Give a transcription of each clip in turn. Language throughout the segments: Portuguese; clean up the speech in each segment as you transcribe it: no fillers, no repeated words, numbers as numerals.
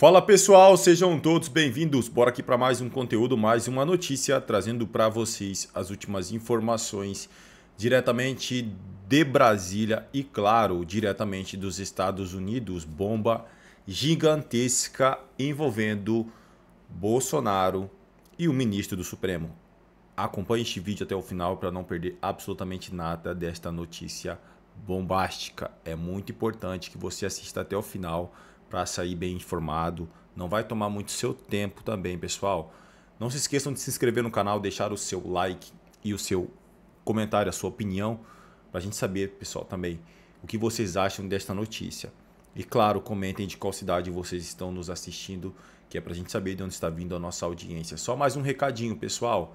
Fala pessoal, sejam todos bem-vindos. Bora aqui para mais um conteúdo, mais uma notícia, trazendo para vocês as últimas informações diretamente de Brasília e, claro, diretamente dos Estados Unidos. Bomba gigantesca envolvendo Bolsonaro e o ministro do Supremo. Acompanhe este vídeo até o final para não perder absolutamente nada desta notícia bombástica. É muito importante que você assista até o final para sair bem informado. Não vai tomar muito seu tempo também, pessoal. Não se esqueçam de se inscrever no canal, deixar o seu like e o seu comentário, a sua opinião, para a gente saber, pessoal, também o que vocês acham desta notícia. E claro, comentem de qual cidade vocês estão nos assistindo, que é para a gente saber de onde está vindo a nossa audiência. Só mais um recadinho, pessoal.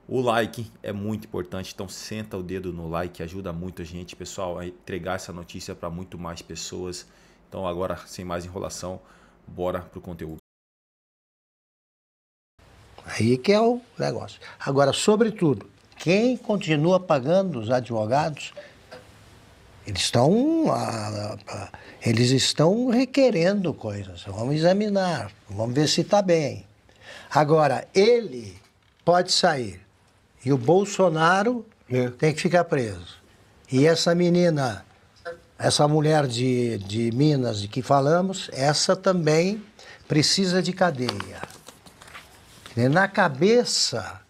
O like é muito importante, então senta o dedo no like, ajuda muito a gente, pessoal, a entregar essa notícia para muito mais pessoas. Então agora, sem mais enrolação, bora pro conteúdo. Aí que é o negócio. Agora, sobretudo, quem continua pagando os advogados, eles estão requerendo coisas. Vamos examinar, vamos ver se está bem. Agora, ele pode sair e o Bolsonaro tem que ficar preso. E essa menina, essa mulher de Minas de que falamos, essa também precisa de cadeia. Na cabeça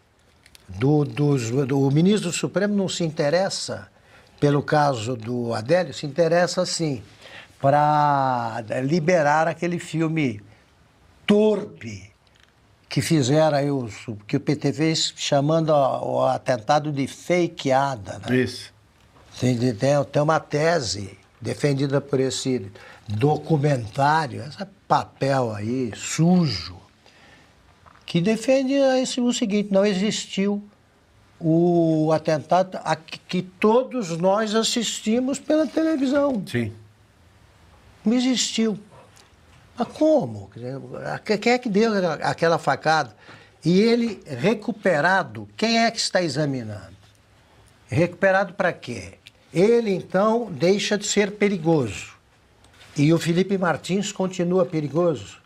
do ministro do Supremo não se interessa pelo caso do Adélio, se interessa sim para liberar aquele filme torpe que fizeram aí que o PT fez, chamando o atentado de fakeada, né? Isso. Tem uma tese defendida por esse documentário, esse papel aí sujo, que defende o seguinte: não existiu o atentado a que todos nós assistimos pela televisão. Sim. Não existiu. Mas como? Quem é que deu aquela facada? E ele recuperado, quem é que está examinando? Recuperado para quê? Ele, então, deixa de ser perigoso. E o Felipe Martins continua perigoso.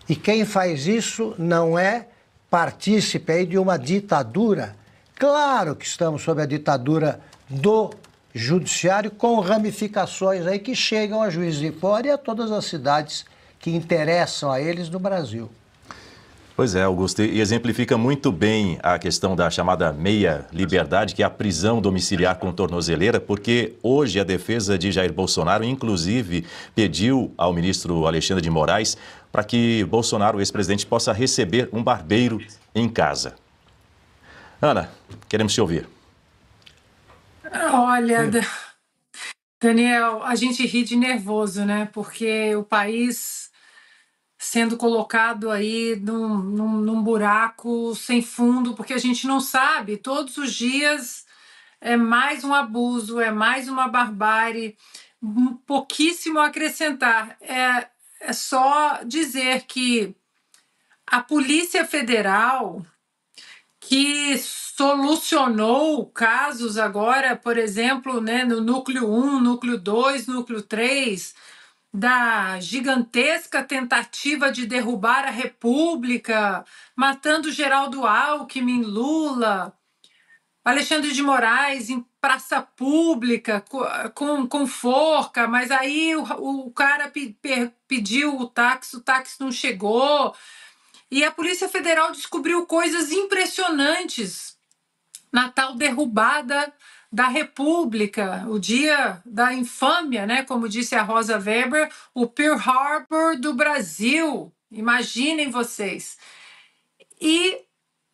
E quem faz isso não é partícipe aí de uma ditadura. Claro que estamos sob a ditadura do judiciário, com ramificações aí que chegam a Juiz de Fora e a todas as cidades que interessam a eles no Brasil. Pois é, Augusto, e exemplifica muito bem a questão da chamada meia-liberdade, que é a prisão domiciliar com tornozeleira, porque hoje a defesa de Jair Bolsonaro, inclusive, pediu ao ministro Alexandre de Moraes para que Bolsonaro, o ex-presidente, possa receber um barbeiro em casa. Ana, queremos te ouvir. Olha, Daniel, a gente ri de nervoso, né? Porque o país sendo colocado aí num buraco sem fundo, porque a gente não sabe, todos os dias é mais um abuso, é mais uma barbárie, pouquíssimo a acrescentar. É só dizer que a Polícia Federal, que solucionou casos agora, por exemplo, né, no núcleo 1, núcleo 2, núcleo 3, da gigantesca tentativa de derrubar a República, matando Geraldo Alckmin, Lula, Alexandre de Moraes em praça pública, com forca, mas aí o cara pediu o táxi não chegou. E a Polícia Federal descobriu coisas impressionantes na tal derrubada da República, o dia da infâmia, né? Como disse a Rosa Weber, o Pearl Harbor do Brasil. Imaginem vocês. E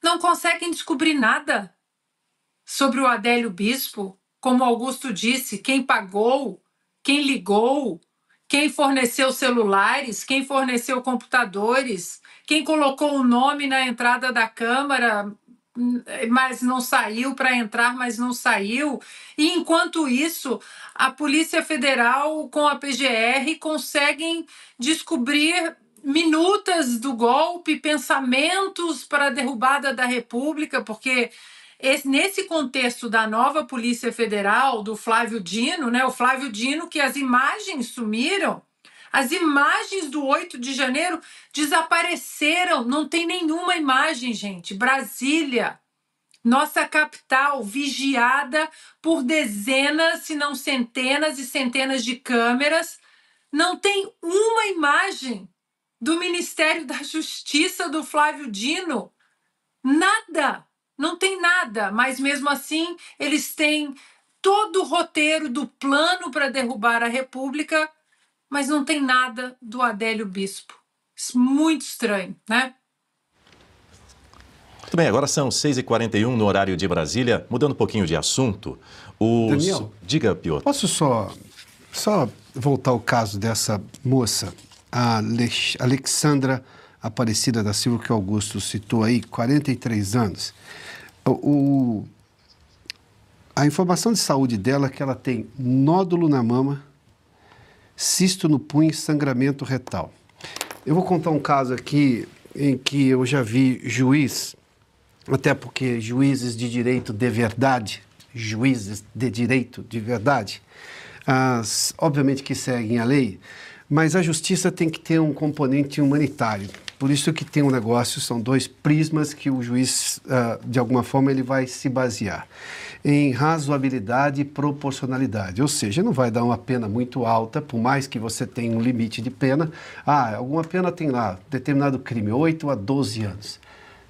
não conseguem descobrir nada sobre o Adélio Bispo, como Augusto disse, quem pagou, quem ligou, quem forneceu celulares, quem forneceu computadores, quem colocou o nome na entrada da Câmara, mas não saiu para entrar, mas não saiu. E enquanto isso, a Polícia Federal com a PGR conseguem descobrir minutas do golpe, pensamentos para a derrubada da República, porque nesse contexto da nova Polícia Federal, do Flávio Dino, né, o Flávio Dino, que as imagens sumiram, As imagens do 8 de janeiro desapareceram, não tem nenhuma imagem, gente. Brasília, nossa capital, vigiada por dezenas, se não centenas e centenas de câmeras, não tem uma imagem do Ministério da Justiça do Flávio Dino. Nada, não tem nada, mas mesmo assim eles têm todo o roteiro do plano para derrubar a República, mas não tem nada do Adélio Bispo. Muito estranho, né? Muito bem, agora são 6h41 no horário de Brasília. Mudando um pouquinho de assunto, Daniel, diga, Piotr. posso só voltar ao caso dessa moça, a Alexandra Aparecida da Silva, que o Augusto citou aí, 43 anos. A informação de saúde dela é que ela tem nódulo na mama, cisto no punho e sangramento retal. Eu vou contar um caso aqui em que eu já vi juiz, até porque juízes de direito de verdade, obviamente que seguem a lei, mas a justiça tem que ter um componente humanitário. Por isso que tem um negócio, são dois prismas que o juiz, de alguma forma, ele vai se basear em razoabilidade e proporcionalidade. Ou seja, não vai dar uma pena muito alta, por mais que você tenha um limite de pena. Alguma pena tem lá, determinado crime, 8 a 12 anos.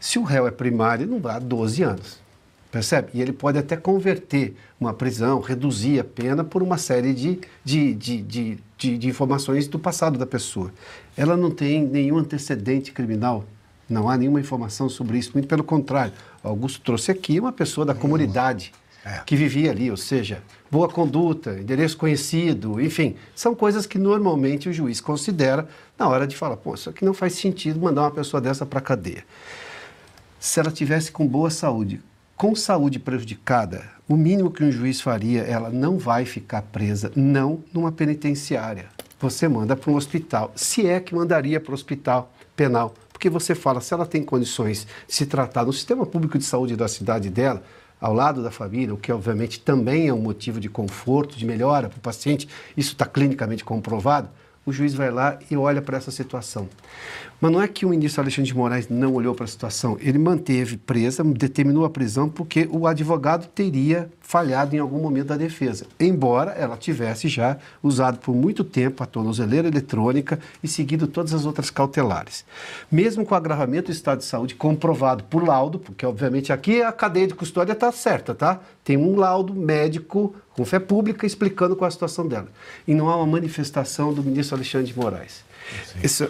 Se o réu é primário, não dá 12 anos. Percebe? E ele pode até converter uma prisão, reduzir a pena por uma série de informações do passado da pessoa. Ela não tem nenhum antecedente criminal, não há nenhuma informação sobre isso, muito pelo contrário. Augusto trouxe aqui uma pessoa da comunidade que vivia ali, ou seja, boa conduta, endereço conhecido, enfim, são coisas que normalmente o juiz considera na hora de falar, isso aqui não faz sentido mandar uma pessoa dessa para a cadeia. Se ela tivesse com boa saúde, com saúde prejudicada, o mínimo que um juiz faria, ela não vai ficar presa, não numa penitenciária. Você manda para um hospital, se é que mandaria para o hospital penal, porque você fala, se ela tem condições de se tratar no sistema público de saúde da cidade dela, ao lado da família, o que obviamente também é um motivo de conforto, de melhora para o paciente, isso está clinicamente comprovado, o juiz vai lá e olha para essa situação. Mas não é que o ministro Alexandre de Moraes não olhou para a situação, ele manteve presa, determinou a prisão porque o advogado teria falhado em algum momento da defesa, embora ela tivesse já usado por muito tempo a tornozeleira eletrônica e seguido todas as outras cautelares. Mesmo com o agravamento do estado de saúde comprovado por laudo, porque obviamente aqui a cadeia de custódia está certa, tá? Tem um laudo médico com fé pública explicando qual é a situação dela. E não há uma manifestação do ministro Alexandre de Moraes.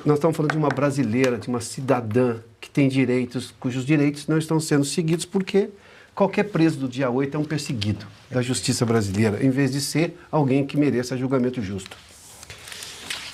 Nós estamos falando de uma brasileira, de uma cidadã que tem direitos, cujos direitos não estão sendo seguidos porque qualquer preso do dia 8 é um perseguido da justiça brasileira, em vez de ser alguém que mereça julgamento justo.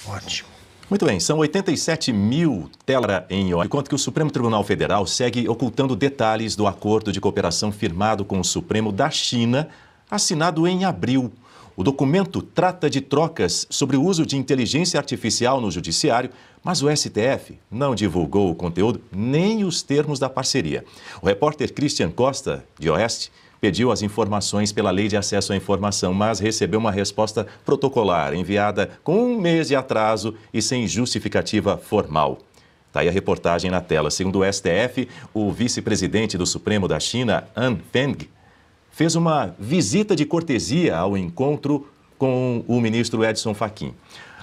Ótimo. Muito bem, são 87 mil telas em óleo, enquanto que o Supremo Tribunal Federal segue ocultando detalhes do acordo de cooperação firmado com o Supremo da China, assinado em abril. O documento trata de trocas sobre o uso de inteligência artificial no judiciário, mas o STF não divulgou o conteúdo nem os termos da parceria. O repórter Christian Costa, de Oeste, pediu as informações pela Lei de Acesso à Informação, mas recebeu uma resposta protocolar, enviada com um mês de atraso e sem justificativa formal. Está aí a reportagem na tela. Segundo o STF, o vice-presidente do Supremo da China, An Feng, fez uma visita de cortesia ao encontro com o ministro Edson Fachin.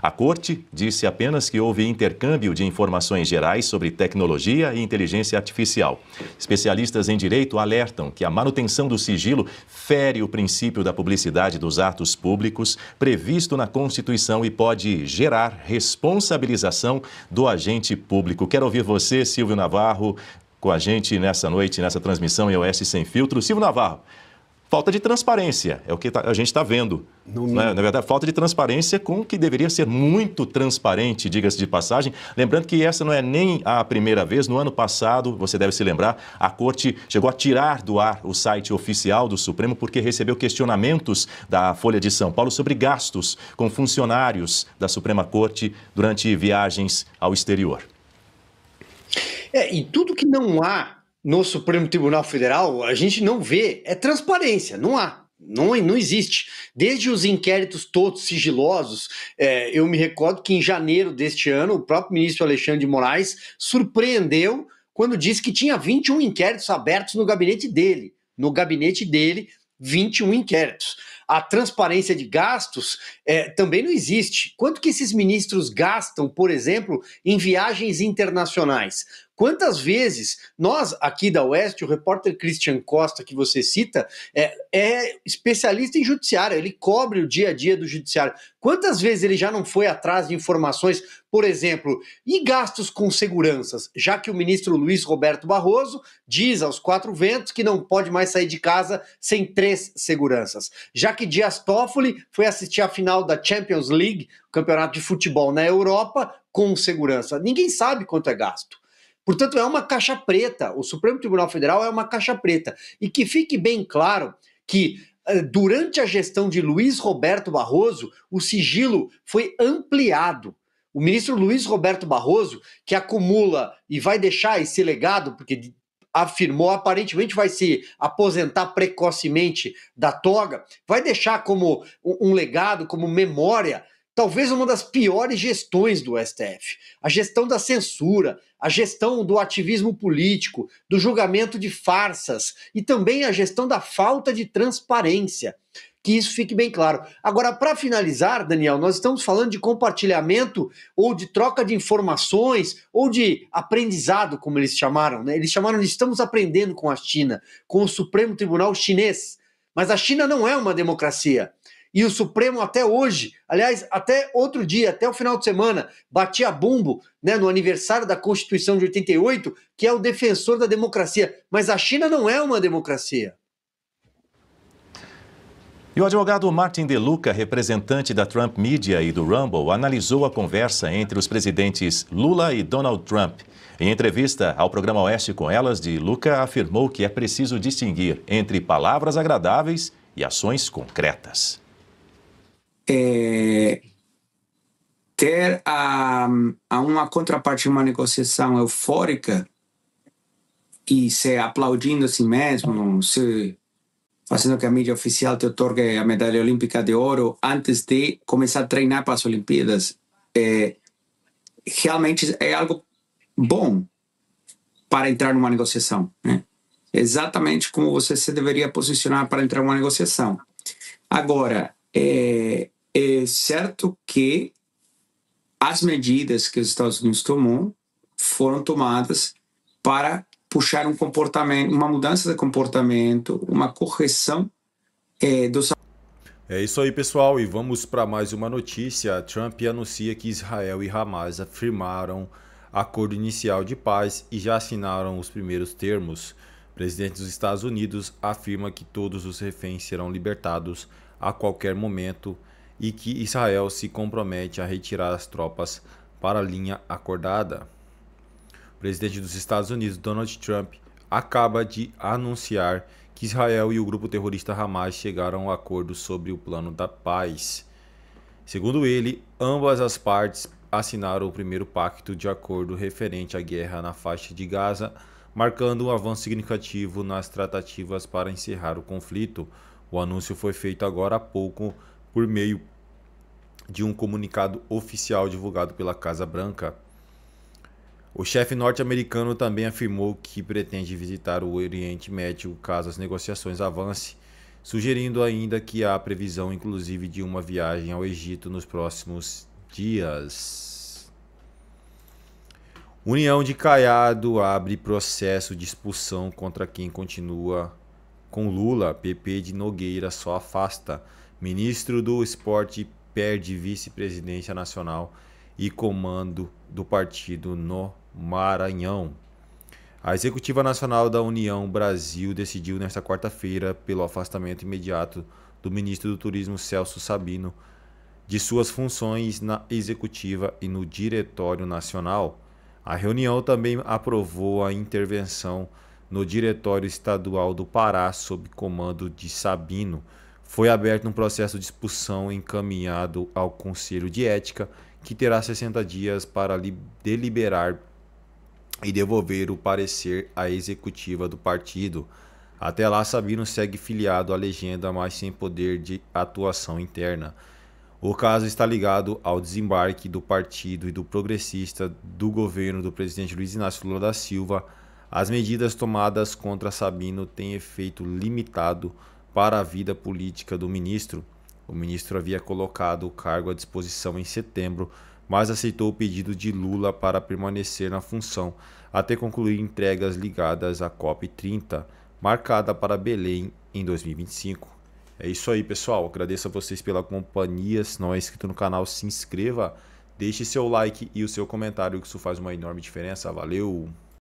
A corte disse apenas que houve intercâmbio de informações gerais sobre tecnologia e inteligência artificial. Especialistas em direito alertam que a manutenção do sigilo fere o princípio da publicidade dos atos públicos previsto na Constituição e pode gerar responsabilização do agente público. Quero ouvir você, Silvio Navarro, com a gente nessa noite, nessa transmissão em Oeste Sem Filtro. Silvio Navarro, falta de transparência, é o que a gente está vendo. Na verdade, falta de transparência com o que deveria ser muito transparente, diga-se de passagem. Lembrando que essa não é nem a primeira vez. No ano passado, você deve se lembrar, a Corte chegou a tirar do ar o site oficial do Supremo porque recebeu questionamentos da Folha de São Paulo sobre gastos com funcionários da Suprema Corte durante viagens ao exterior. E tudo que não há no Supremo Tribunal Federal, a gente não vê, é transparência, não há. Não existe. Desde os inquéritos todos sigilosos, eu me recordo que em janeiro deste ano, o próprio ministro Alexandre de Moraes surpreendeu quando disse que tinha 21 inquéritos abertos no gabinete dele. No gabinete dele, 21 inquéritos. A transparência de gastos também não existe. Quanto que esses ministros gastam, por exemplo, em viagens internacionais? Quantas vezes nós, aqui da Oeste, o repórter Christian Costa, que você cita, é especialista em judiciário, ele cobre o dia a dia do judiciário. Quantas vezes ele já não foi atrás de informações, por exemplo, e gastos com seguranças? Já que o ministro Luiz Roberto Barroso diz aos quatro ventos que não pode mais sair de casa sem 3 seguranças. Já que Dias Toffoli foi assistir a final da Champions League, campeonato de futebol na Europa, com segurança. Ninguém sabe quanto é gasto. Portanto, é uma caixa preta. O Supremo Tribunal Federal é uma caixa preta. E que fique bem claro que, durante a gestão de Luiz Roberto Barroso, o sigilo foi ampliado. O ministro Luiz Roberto Barroso, que acumula e vai deixar esse legado, porque afirmou, aparentemente vai se aposentar precocemente da toga, vai deixar como um legado, como memória, talvez uma das piores gestões do STF. A gestão da censura, a gestão do ativismo político, do julgamento de farsas e também a gestão da falta de transparência. Que isso fique bem claro. Agora, para finalizar, Daniel, nós estamos falando de compartilhamento ou de troca de informações ou de aprendizado, como eles chamaram, né? Eles chamaram de estamos aprendendo com a China, com o Supremo Tribunal Chinês. Mas a China não é uma democracia. E o Supremo até hoje, aliás, até outro dia, até o final de semana, batia bumbo, né, no aniversário da Constituição de 88, que é o defensor da democracia. Mas a China não é uma democracia. E o advogado Martin De Luca, representante da Trump Media e do Rumble, analisou a conversa entre os presidentes Lula e Donald Trump. Em entrevista ao programa Oeste com Elas, De Luca afirmou que é preciso distinguir entre palavras agradáveis e ações concretas. Ter uma contraparte, uma negociação eufórica e se aplaudindo a si mesmo, se fazendo que a mídia oficial te otorgue a medalha olímpica de ouro antes de começar a treinar para as Olimpíadas, realmente é algo bom para entrar numa negociação, né? Exatamente como você se deveria posicionar para entrar numa negociação. Agora, é certo que as medidas que os Estados Unidos tomou foram tomadas para puxar um comportamento, uma mudança de comportamento, uma correção dos... É isso aí, pessoal, e vamos para mais uma notícia. Trump anuncia que Israel e Hamas firmaram acordo inicial de paz e já assinaram os primeiros termos. O presidente dos Estados Unidos afirma que todos os reféns serão libertados a qualquer momento e que Israel se compromete a retirar as tropas para a linha acordada. O presidente dos Estados Unidos, Donald Trump, acaba de anunciar que Israel e o grupo terrorista Hamas chegaram a um acordo sobre o plano da paz. Segundo ele, ambas as partes assinaram o primeiro pacto de acordo referente à guerra na faixa de Gaza, marcando um avanço significativo nas tratativas para encerrar o conflito. O anúncio foi feito agora há pouco por meio de um comunicado oficial divulgado pela Casa Branca. O chefe norte-americano também afirmou que pretende visitar o Oriente Médio caso as negociações avancem, sugerindo ainda que há previsão inclusive de uma viagem ao Egito nos próximos dias. União de Caiado abre processo de expulsão contra quem continua com Lula. PP de Nogueira só afasta. Ministro do Esporte perde vice-presidência nacional e comando do partido no Maranhão. A Executiva Nacional da União Brasil decidiu nesta quarta-feira pelo afastamento imediato do ministro do Turismo Celso Sabino de suas funções na Executiva e no Diretório Nacional. A reunião também aprovou a intervenção no Diretório Estadual do Pará sob comando de Sabino. Foi aberto um processo de expulsão encaminhado ao Conselho de Ética, que terá 60 dias para deliberar e devolver o parecer à executiva do partido. Até lá, Sabino segue filiado à legenda, mas sem poder de atuação interna. O caso está ligado ao desembarque do partido e do progressista do governo do presidente Luiz Inácio Lula da Silva. As medidas tomadas contra Sabino têm efeito limitado para a vida política do ministro. O ministro havia colocado o cargo à disposição em setembro, mas aceitou o pedido de Lula para permanecer na função até concluir entregas ligadas à COP30, marcada para Belém em 2025. É isso aí, pessoal. Agradeço a vocês pela companhia. Se não é inscrito no canal, se inscreva, deixe seu like e o seu comentário, que isso faz uma enorme diferença. Valeu!